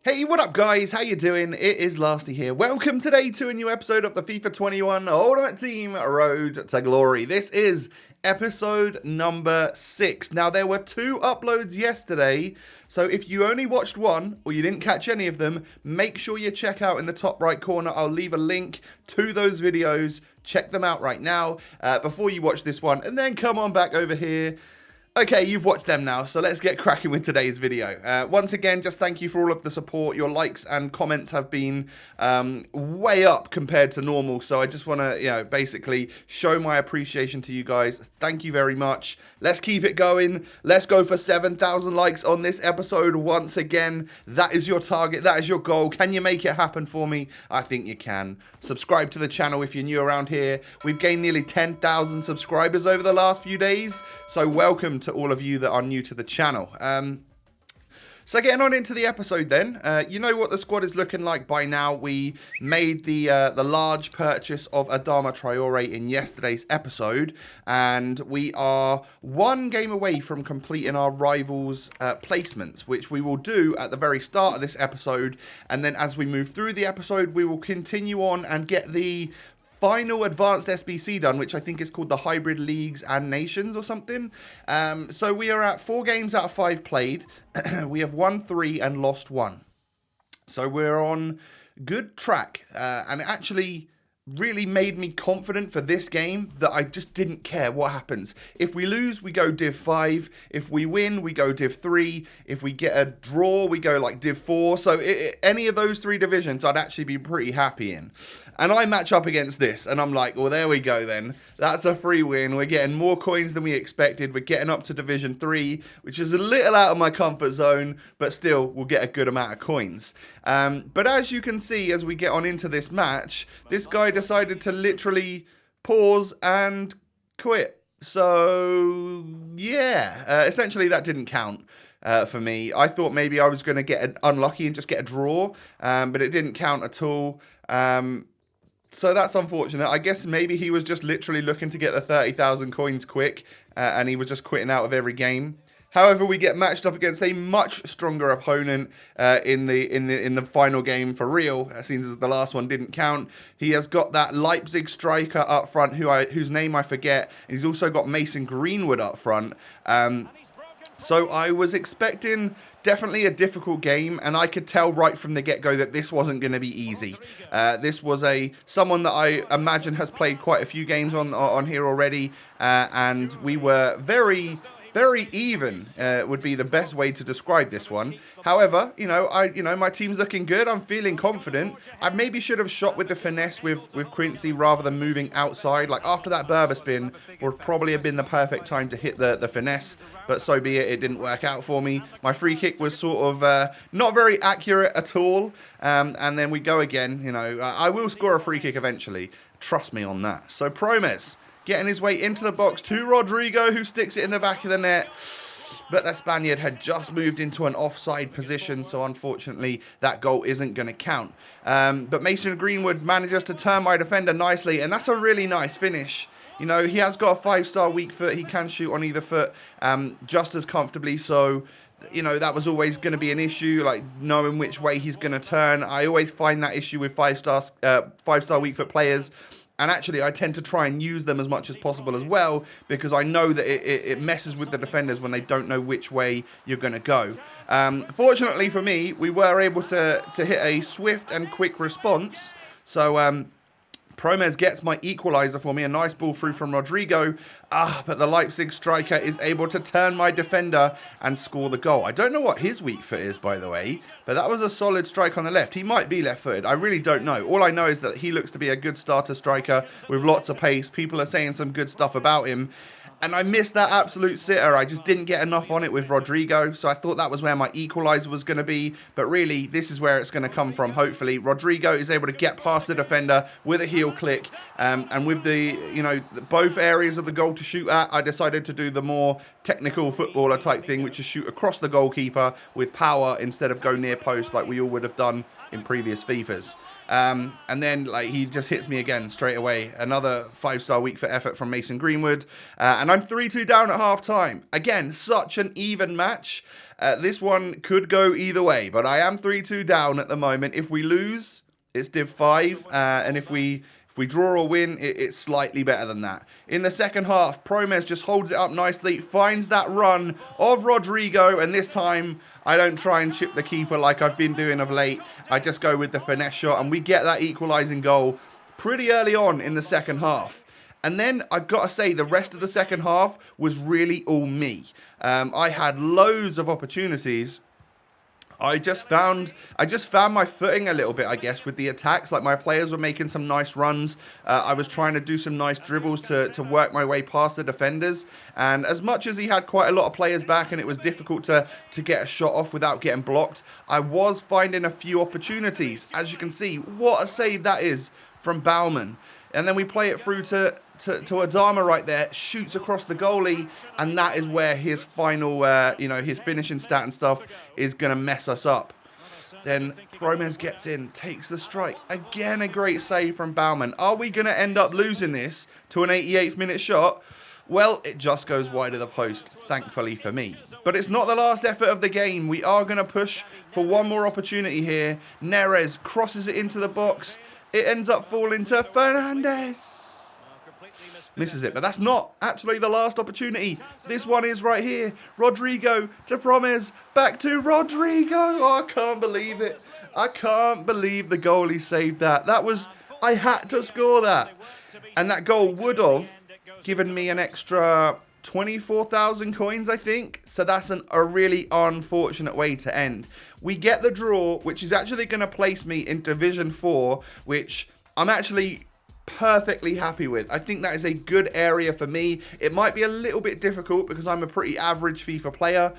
Hey, what up guys? How you doing? It is Lasty here. Welcome today to a new episode of the FIFA 21 Ultimate Team Road to Glory. This is episode number 6. Now, there were 2 uploads yesterday, so if you only watched one or you didn't catch any of them, make sure you check out in the top right corner. I'll leave a link to those videos. Check them out right now before you watch this one, and then come on back over here. Okay, you've watched them now, so let's get cracking with today's video. Once again, just thank you for all of the support. Your likes and comments have been way up compared to normal, so I just want to, basically show my appreciation to you guys. Thank you very much. Let's keep it going. Let's go for 7,000 likes on this episode once again. That is your target. That is your goal. Can you make it happen for me? I think you can. Subscribe to the channel if you're new around here. We've gained nearly 10,000 subscribers over the last few days, so welcome to all of you that are new to the channel. So getting on into the episode then, you know what the squad is looking like by now. We made the large purchase of Adama Traore in yesterday's episode, and we are 1 game away from completing our rivals placements, which we will do at the very start of this episode, and then as we move through the episode, we will continue on and get the final advanced SBC done, which I think is called the Hybrid Leagues and Nations or something. So we are at 4 games out of 5 played. We have won 3 and lost 1. So we're on good track, and it actually really made me confident for this game that I just didn't care what happens. If we lose, we go Div 5. If we win, we go Div 3. If we get a draw, we go like Div 4. So any of those 3 divisions, I'd actually be pretty happy in. And I match up against this, and I'm like, well, there we go then. That's a free win. We're getting more coins than we expected. We're getting up to Division 3, which is a little out of my comfort zone, but still, we'll get a good amount of coins. But as you can see, as we get on into this match, this guy decided to literally pause and quit. So, yeah, essentially that didn't count. For me, I thought maybe I was going to get unlucky and just get a draw, but it didn't count at all. So that's unfortunate. I guess maybe he was just literally looking to get the 30,000 coins quick, and he was just quitting out of every game. However, we get matched up against a much stronger opponent in the final game for real, since the last one didn't count. He has got that Leipzig striker up front, whose name I forget. And he's also got Mason Greenwood up front. So I was expecting definitely a difficult game, and I could tell right from the get-go that this wasn't going to be easy. This was someone that I imagine has played quite a few games on here already, and we were very even would be the best way to describe this one. However, my team's looking good. I'm feeling confident. I maybe should have shot with the finesse with Quincy rather than moving outside. Like after that Berber spin would probably have been the perfect time to hit the finesse, but so be it. It didn't work out for me. My free kick was sort of not very accurate at all. And then we go again. I will score a free kick eventually. Trust me on that. So Promes getting his way into the box to Rodrigo, who sticks it in the back of the net. But the Spaniard had just moved into an offside position, so unfortunately that goal isn't going to count. But Mason Greenwood manages to turn my defender nicely, and that's a really nice finish. He has got a 5-star weak foot. He can shoot on either foot just as comfortably, so that was always going to be an issue, like knowing which way he's going to turn. I always find that issue with 5-star weak foot players. And actually, I tend to try and use them as much as possible as well, because I know that it messes with the defenders when they don't know which way you're going to go. Fortunately for me, we were able to hit a swift and quick response. So Promes gets my equaliser for me, a nice ball through from Rodrigo. But the Leipzig striker is able to turn my defender and score the goal. I don't know what his weak foot is, by the way, but that was a solid strike on the left. He might be left-footed. I really don't know. All I know is that he looks to be a good starter striker with lots of pace. People are saying some good stuff about him. And I missed that absolute sitter. I just didn't get enough on it with Rodrigo. So I thought that was where my equaliser was going to be. But really, this is where it's going to come from, hopefully. Rodrigo is able to get past the defender with a heel click. And with both areas of the goal to shoot at, I decided to do the more technical footballer type thing, which is shoot across the goalkeeper with power instead of go near post like we all would have done in previous FIFAs. And then like he just hits me again straight away. Another 5-star week for effort from Mason Greenwood. And I'm 3-2 down at half time. Again, such an even match. This one could go either way, but I am 3-2 down at the moment. If we lose, it's Div 5. And if we draw or win, it's slightly better than that. In the second half, Promes just holds it up nicely, finds that run of Rodrigo, and this time I don't try and chip the keeper like I've been doing of late. I just go with the finesse shot, and we get that equalising goal pretty early on in the second half. And then I've got to say, the rest of the second half was really all me. I had loads of opportunities. I just found my footing a little bit, I guess, with the attacks. Like, my players were making some nice runs. I was trying to do some nice dribbles to work my way past the defenders. And as much as he had quite a lot of players back and it was difficult to get a shot off without getting blocked, I was finding a few opportunities. As you can see, what a save that is from Baumann. And then we play it through to Adama right there, shoots across the goalie, and that is where his final, his finishing stat and stuff is going to mess us up. Then Promes gets in, takes the strike. Again, a great save from Baumann. Are we going to end up losing this to an 88th minute shot? Well, it just goes wide of the post, thankfully for me. But it's not the last effort of the game. We are going to push for one more opportunity here. Neres crosses it into the box. It ends up falling to Fernandez. Misses it, but that's not actually the last opportunity. This one is right here. Rodrigo to Promes. Back to Rodrigo. Oh, I can't believe it. I can't believe the goalie saved that. I had to score that. And that goal would have given me an extra 24,000 coins, I think. So that's a really unfortunate way to end. We get the draw, which is actually going to place me in Division 4, which I'm actually perfectly happy with. I think that is a good area for me. It might be a little bit difficult because I'm a pretty average FIFA player.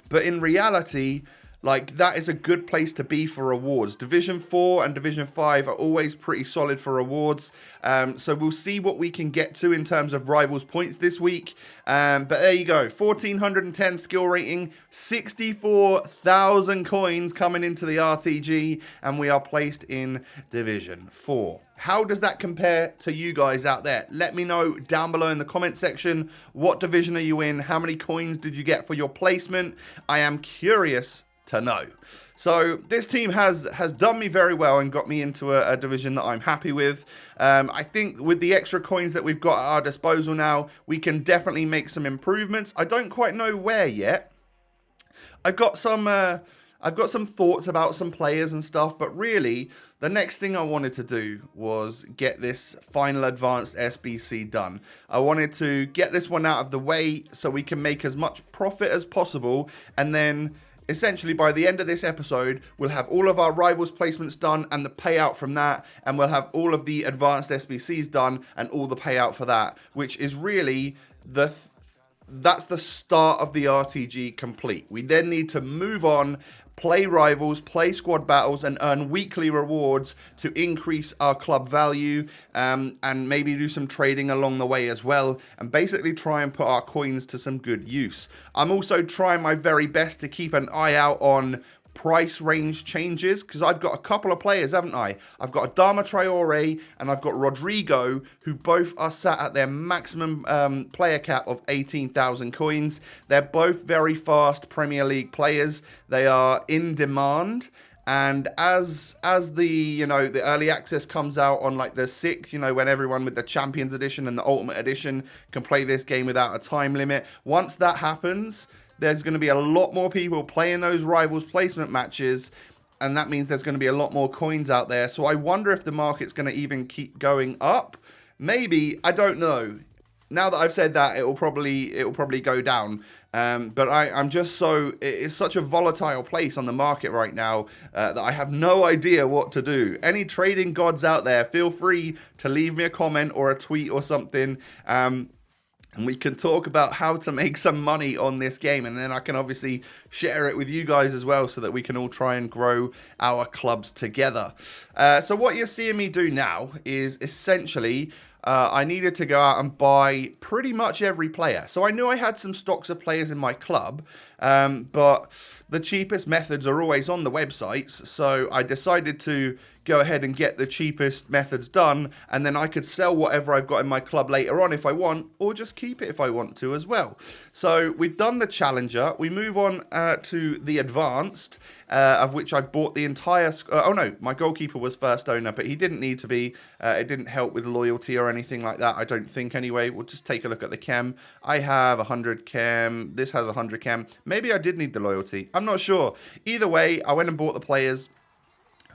But in reality, like, that is a good place to be for rewards. Division 4 and Division 5 are always pretty solid for rewards. So we'll see what we can get to in terms of Rivals points this week. But there you go. 1,410 skill rating. 64,000 coins coming into the RTG. And we are placed in Division 4. How does that compare to you guys out there? Let me know down below in the comment section. What division are you in? How many coins did you get for your placement? I am curious to know. So this team has done me very well and got me into a division that I'm happy with. I think with the extra coins that we've got at our disposal now, we can definitely make some improvements. I don't quite know where yet. I've got some thoughts about some players and stuff, but really the next thing I wanted to do was get this final advanced SBC done. I wanted to get this one out of the way so we can make as much profit as possible, and then essentially by the end of this episode, we'll have all of our Rivals placements done and the payout from that, and we'll have all of the advanced SBCs done and all the payout for that, which is really that's the start of the RTG complete. We then need to move on, play Rivals, play squad battles, and earn weekly rewards to increase our club value, and maybe do some trading along the way as well, and basically try and put our coins to some good use. I'm also trying my very best to keep an eye out on price range changes, because I've got a couple of players, haven't I? I've got Adama Traore and I've got Rodrigo, who both are sat at their maximum player cap of 18,000 coins. They're both very fast Premier League players. They are in demand. And as the the early access comes out on like the 6th, when everyone with the Champions Edition and the Ultimate Edition can play this game without a time limit, once that happens, there's going to be a lot more people playing those Rivals placement matches, and that means there's going to be a lot more coins out there. So I wonder if the market's going to even keep going up. Maybe, I don't know. Now that I've said that, it will probably go down. But I'm just it's such a volatile place on the market right now that I have no idea what to do. Any trading gods out there, feel free to leave me a comment or a tweet or something. And we can talk about how to make some money on this game. And then I can obviously share it with you guys as well so that we can all try and grow our clubs together. So what you're seeing me do now is essentially I needed to go out and buy pretty much every player. So I knew I had some stocks of players in my club, but the cheapest methods are always on the websites. So I decided to go ahead and get the cheapest methods done, and then I could sell whatever I've got in my club later on if I want, or just keep it if I want to as well. So we've done the Challenger. We move on to the Advanced, of which I've bought the entire... oh no, my goalkeeper was first owner, but he didn't need to be. It didn't help with loyalty or anything like that, I don't think anyway. We'll just take a look at the chem. I have 100 chem. This has 100 chem. Maybe I did need the loyalty. I'm not sure. Either way, I went and bought the players.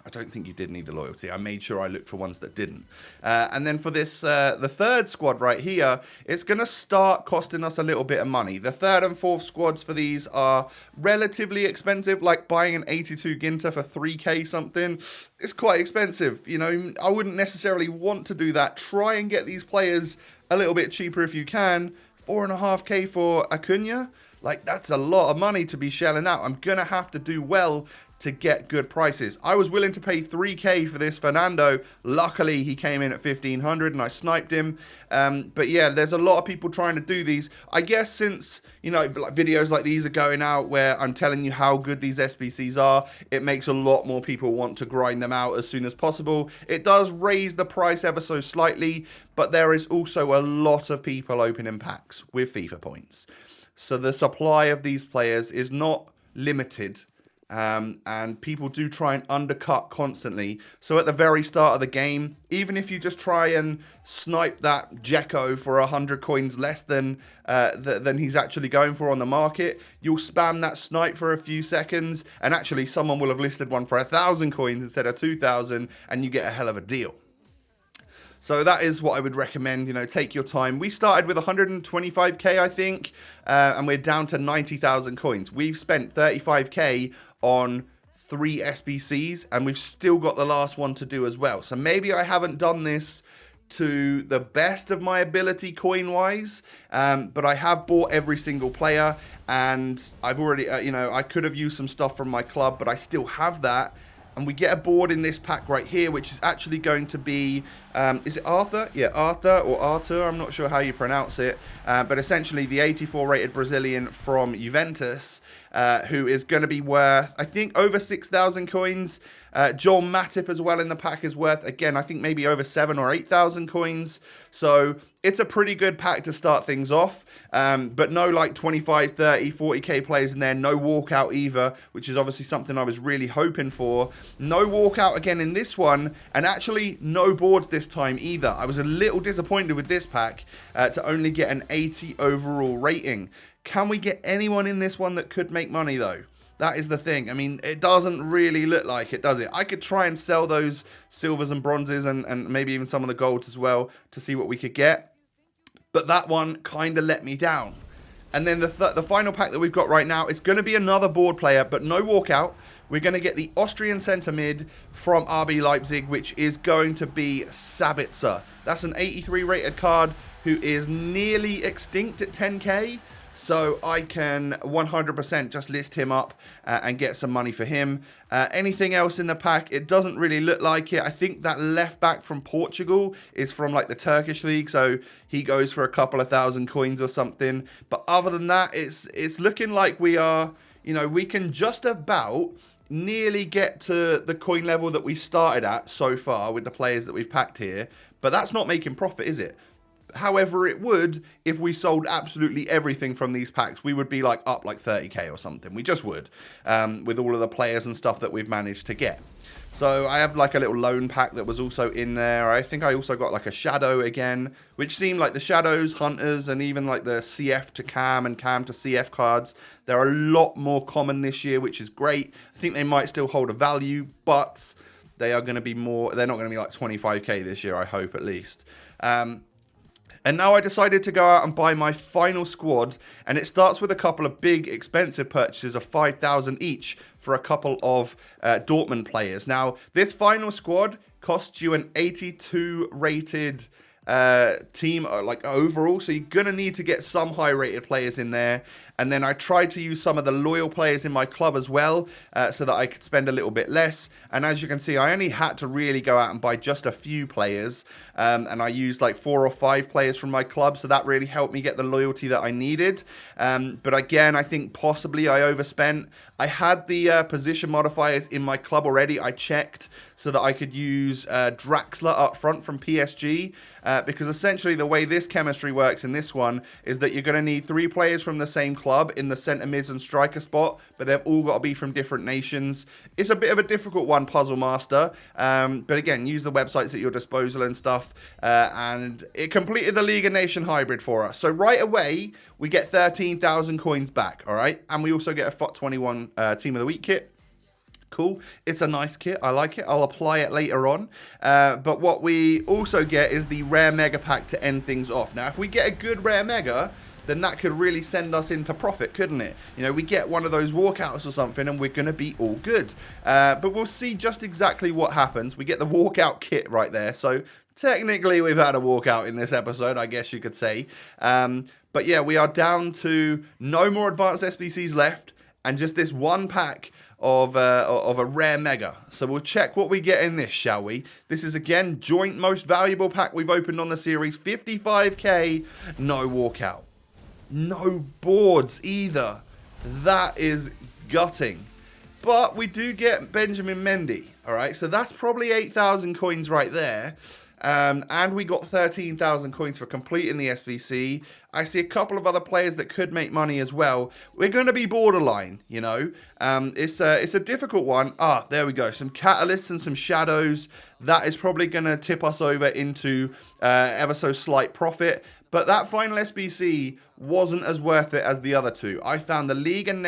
I don't think you did need the loyalty. I made sure I looked for ones that didn't. And then for this, the third squad right here, it's going to start costing us a little bit of money. The third and fourth squads for these are relatively expensive, like buying an 82 Ginter for 3k something. It's quite expensive. You know, I wouldn't necessarily want to do that. Try and get these players a little bit cheaper if you can. 4.5k for Acuna. Like, that's a lot of money to be shelling out. I'm going to have to do well to get good prices. I was willing to pay 3k for this Fernando. Luckily, he came in at 1,500 and I sniped him. But yeah, there's a lot of people trying to do these. I guess since, you know, like videos like these are going out where I'm telling you how good these SBCs are, it makes a lot more people want to grind them out as soon as possible. It does raise the price ever so slightly, but there is also a lot of people opening packs with FIFA points. So the supply of these players is not limited. And people do try and undercut constantly. So at the very start of the game, even if you just try and snipe that Dzeko for 100 coins less than he's actually going for on the market, you'll spam that snipe for a few seconds, and actually someone will have listed one for 1,000 coins instead of 2,000, and you get a hell of a deal. So that is what I would recommend, you know, take your time. We started with 125k, I think, and we're down to 90,000 coins. We've spent 35k on 3 SBCs, and we've still got the last one to do as well. So maybe I haven't done this to the best of my ability coin-wise, but I have bought every single player, and I've already, you know, I could have used some stuff from my club, but I still have that. And we get a board in this pack right here, which is actually going to be, is it Arthur? Yeah, Arthur or Arthur, I'm not sure how you pronounce it. But essentially the 84 rated Brazilian from Juventus, who is going to be worth, I think, over 6,000 coins. Joel Matip as well in the pack is worth, again, I think maybe over 7,000 or 8,000 coins. So it's a pretty good pack to start things off, but no like 25, 30, 40k players in there, no walkout either, which is obviously something I was really hoping for. No walkout again in this one, and actually no boards this time either. I was a little disappointed with this pack to only get an 80 overall rating. Can we get anyone in this one that could make money though? That is the thing. I mean, it doesn't really look like it, does it? I could try and sell those silvers and bronzes and maybe even some of the golds as well to see what we could get. But that one kind of let me down. And then the final pack that we've got right now, it's going to be another board player, but no walkout. We're going to get the Austrian centre mid from RB Leipzig, which is going to be Sabitsa. That's an 83 rated card who is nearly extinct at 10k. So I can 100% just list him up and get some money for him. Anything else in the pack? It doesn't really look like it. I think that left back from Portugal is from like the Turkish league. So he goes for a couple of thousand coins or something. But other than that, it's looking like we are, you know, we can just about nearly get to the coin level that we started at so far with the players that we've packed here. But that's not making profit, is it? However, it would if we sold absolutely everything from these packs. We would be like up like 30k or something. We just would, with all of the players and stuff that we've managed to get. So I have like a little loan pack that was also in there. I think I also got like a shadow again, which seemed like the shadows, hunters, and even like the CF to cam and cam to CF cards. They're a lot more common this year, which is great. I think they might still hold a value, but they are going to be more, they're not going to be like 25k this year, I hope at least. And now I decided to go out and buy my final squad, and it starts with a couple of big expensive purchases of 5,000 each for a couple of Dortmund players. Now, this final squad costs you an 82 rated team like overall, so you're gonna need to get some high rated players in there. And then I tried to use some of the loyal players in my club as well, so that I could spend a little bit less. And as you can see, I only had to really go out and buy just a few players, and I used like 4 or 5 players from my club, so that really helped me get the loyalty that I needed. But again, I think possibly I overspent. I had the position modifiers in my club already. I checked so that I could use Draxler up front from PSG, because essentially the way this chemistry works in this one is that you're going to need 3 players from the same club in the centre mids and striker spot, but they've all got to be from different nations. It's a bit of a difficult one, Puzzle Master, but again, use the websites at your disposal and stuff, and it completed the League of Nation hybrid for us. So right away, we get 13,000 coins back, all right? And we also get a FOT21 Team of the Week kit. Cool. It's a nice kit. I like it. I'll apply it later on. But what we also get is the rare mega pack to end things off. Now, if we get a good rare mega, then that could really send us into profit, couldn't it? You know, we get one of those walkouts or something and we're going to be all good. But we'll see just exactly what happens. We get the walkout kit right there. So technically we've had a walkout in this episode, I guess you could say. But yeah, we are down to no more advanced SBCs left and just this one pack of a rare mega. So we'll check what we get in this, shall we? This is again joint most valuable pack we've opened on the series. 55k, no walkout. No boards either. That is gutting. But we do get Benjamin Mendy. Alright, so that's probably 8,000 coins right there. And we got 13,000 coins for completing the SBC. I see a couple of other players that could make money as well. We're going to be borderline, you know. It's a difficult one. Ah, there we go. Some catalysts and some shadows. That is probably going to tip us over into ever so slight profit. But that final SBC wasn't as worth it as the other two. I found the league and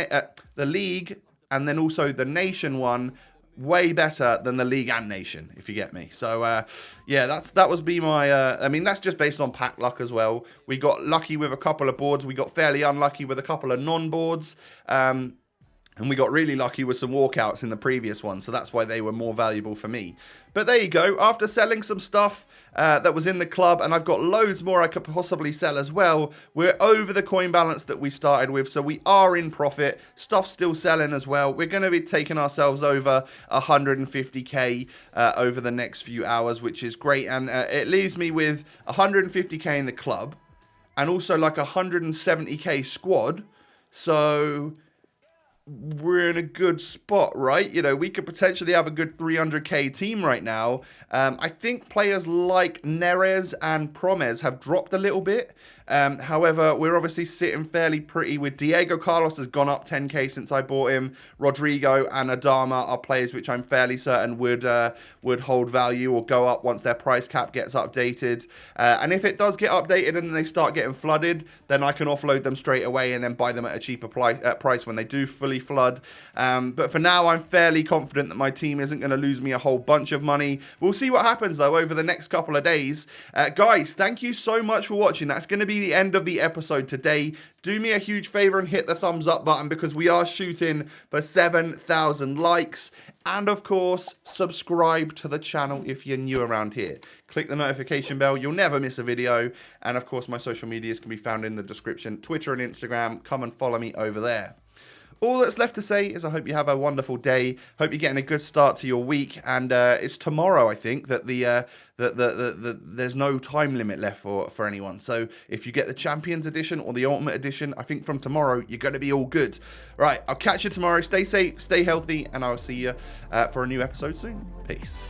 then also the nation one way better than the league and nation, if you get me. So yeah, that was my I mean, that's just based on pack luck as well. We got lucky with a couple of boards. We got fairly unlucky with a couple of non-boards. And we got really lucky with some walkouts in the previous one, so that's why they were more valuable for me. But there you go. After selling some stuff that was in the club, and I've got loads more I could possibly sell as well, we're over the coin balance that we started with, so we are in profit. Stuff's still selling as well. We're going to be taking ourselves over 150k over the next few hours, which is great. And it leaves me with 150k in the club, and also like 170k squad. So we're in a good spot, right? You know, we could potentially have a good 300k team right now. I think players like Neres and Promes have dropped a little bit. However, we're obviously sitting fairly pretty with Diego Carlos has gone up 10k since I bought him. Rodrigo and Adama are players which I'm fairly certain would hold value or go up once their price cap gets updated. And if it does get updated and they start getting flooded, then I can offload them straight away and then buy them at a cheaper price when they do fully flood. But for now, I'm fairly confident that my team isn't going to lose me a whole bunch of money. We'll see what happens though over the next couple of days. Guys, thank you so much for watching. That's going to be the end of the episode today. Do me a huge favor and hit the thumbs up button because we are shooting for 7,000 likes. And of course, subscribe to the channel if you're new around here. Click the notification bell. You'll never miss a video. And of course, my social medias can be found in the description. Twitter and Instagram. Come and follow me over there. All that's left to say is I hope you have a wonderful day. Hope you're getting a good start to your week. And it's tomorrow, I think, that there's no time limit left for anyone. So if you get the Champions Edition or the Ultimate Edition, I think from tomorrow, you're going to be all good. Right, I'll catch you tomorrow. Stay safe, stay healthy, and I'll see you for a new episode soon. Peace.